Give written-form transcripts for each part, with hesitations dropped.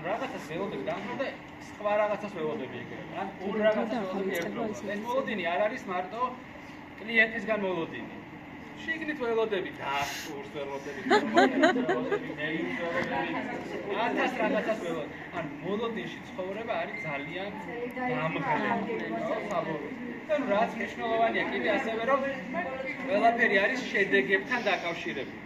რაღაცას ველოდები დამხმარე და სხვა რაღაცას ველოდები ეგრევე. ან ორ რაღაცას ველოდები ერთდროულად. ეს მოლოდინი არ არის მარტო კლიენტისგან მოლოდინი. შიგნით ველოდები დასტურს ველოდები, მეილს ველოდები, ათას რაღაცას ველოდები. ან მოლოდინში ცხოვრება არის ძალიან დამღლელი, საბოლოოდ. ანუ რაც მნიშვნელოვანია კიდე ასევე რომ ყველაფერი არის შედეგებთან დაკავშირებული.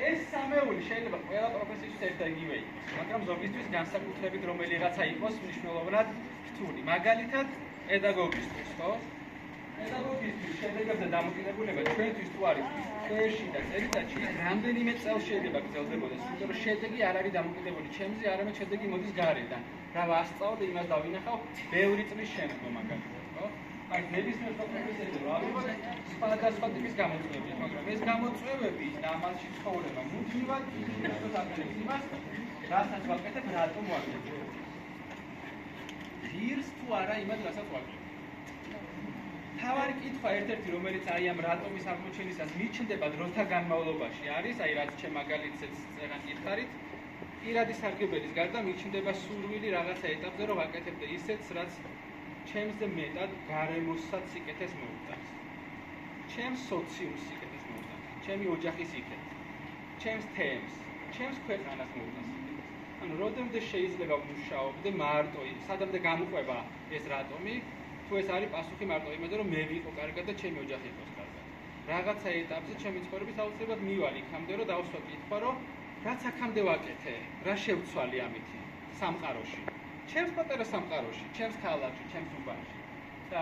ეს სამეული შეიძლება ყველა პროფესიისთვის ერთადაგივე იყოს, მაგრამ ზოგისთვის განსაკუთრებით რომელიღაცა იყოს მნიშვნელოვნად რთული. მაგალითად, პედაგოგისთვის, ხო? პედაგოგისთვის შედეგებზე დამოკიდებულება ჩვენთვის თუ არის ქვეში და წელიწადში რამდენიმე წელს შეიძლება გრძელდებოდეს, იმიტომ რომ შედეგი არ არის დამოკიდებული ჩემზე, არამედ შედეგი მოდის გარედან. რა ვასწავლ და იმას დავინახავ ბევრი წლის შემდგომ მაგალითად, ხო? აი, ნებისმიერ პროფესიაზე რა ვიყო სხვადასხვა ტიპის გამოწვევები, მაგრამ ეს გამოწვევები და ამაში ცხოვრება მუდმივად იმას აკეთებს იმას, რასაც ვაკეთებ, რატომ ვაკეთებ. ღირს თუ არა იმას, რასაც ვაკეთებ. თავარი კითხვა ერთ-ერთი, რომელიც აი ამ რატომის აღმოჩენისას მიჩნდება დროთა განმავლობაში არის, აი რაც ჩემ მაგალითზეც წერან კითხარით, პირადი სარგებელის გარდა მიჩნდება სურვილი რაღაცა ეტაპზე, რომ ვაკეთებდე ისეთს, რაც ჩემზე მეტად გარემოსაც სიკეთეს მოუტანს. ჩემს სოციუმს სიკეთეს მოუტანს, ჩემი ოჯახის სიკეთეს, ჩემს თემს, ჩემს ქვეყანას მოუტანს სიკეთეს. ანუ როდემდე შეიძლება ვმუშაობდე მარტო, სადამდე გამოყვება ეს რატომი, თუ ეს არის პასუხი მარტო იმაზე, რომ მე ვიყო კარგად და ჩემი ოჯახი იყოს კარგად. რაღაცა ეტაპზე ჩემი ცხოვრების აუცილებლად მივალ იქამდე, რომ დავსვა კითხვა, რომ რაც აქამდე ვაკეთე, რა შევცვალე ამითი სამყაროში. ჩემს პატარა სამყაროში, ჩემს ქალაქში, ჩემს უბანში. და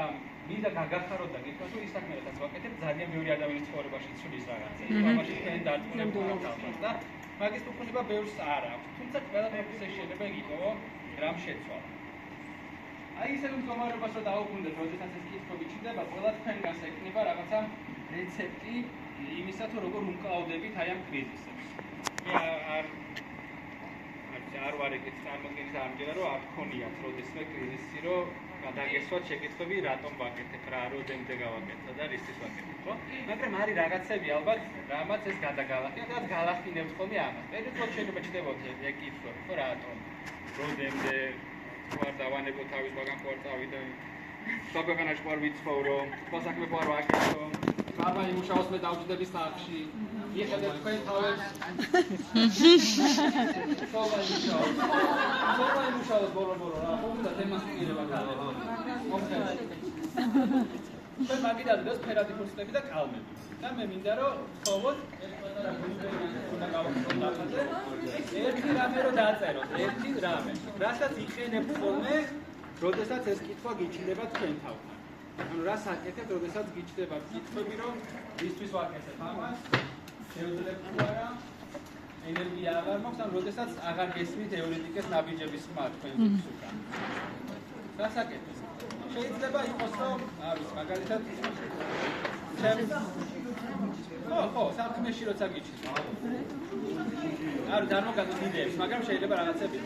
მინდა გაგახაროთ და გითხრათ, რომ ის საქმე, რასაც ვაკეთებ, ძალიან ბევრი ადამიანის ცხოვრებაში ცვლის რაღაცა. იმაში თქვენ დარწმუნებული ხართ და მაგის უფლება ბევრს არ აქვს. თუმცა ყველა პროფესიაში შეიძლება იგივე რამ შეცვალა. აი ისე მდგომარეობას რომ დაუბრუნდეთ, როდესაც ეს კითხვები ჩნდება, ყველა თქვენგანს ეკნება რაღაცა რეცეპტი იმისა, თუ როგორ უმკლავდებით აი ამ კრიზისებს. მე არ ვარ ეგეთ წარმოგენის ამჯერად, რომ არ გქონიათ როდესმე კრიზისი, რომ გადაგესვათ შეკითხვები, რატომ ვაკეთებ, რა როდემდე გავაკეთე და რისთვის ვაკეთებ, ხო? მაგრამ არის რაღაცები ალბათ, რამაც ეს გადაგალახინოთ, რაც გალახინებთ ხოლმე ამას. პერიოდულად შეიძლება ჩნდებოდეთ ეგ კითხვები, ხო, რატომ, როდემდე თუ არ დავანებო თავის ბაგან ხო არ წავიდე, საქვეყანაში ხო არ ვიცხოვრო, სხვა საქმე ხო არ ვაკეთო, ბაბა იმუშაოს მე დავჯდები სახლში, იხედეთ თქვენ თავებს. სოვა იმუშაოს ბოლო-ბოლო რა, ხო უნდა თემას მიღება ქალებს. მომხდარი. ჩვენ მაგიდან დღეს ფერადი ფურცლები და კალმები. და მე მინდა რომ ვთხოვოთ და უნდა გავაკეთოთ ახალზე. ერთი რამე რომ დაწეროთ, ერთი რამე. რასაც იყენებთ ხოლმე, როდესაც ეს კითხვა გიჩნდება თქვენ თავთან. ანუ რას აკეთებთ, როდესაც გიჩნდება კითხვები, რომ ისთვის ვაკეთებ ამას, შევძლებთ თუ არა, ენერგია აღარ მაქვს, ან როდესაც აღარ გესმით ევრეტიკის ნაბიჯების ხმა თქვენ უკან. რას აკეთებთ? შეიძლება იყოს, რომ არის მაგალითად ხო, საქმეში როცა გიჩნდება. არ წარმოგაჩნდეთ იდეებს, მაგრამ შეიძლება რაღაცები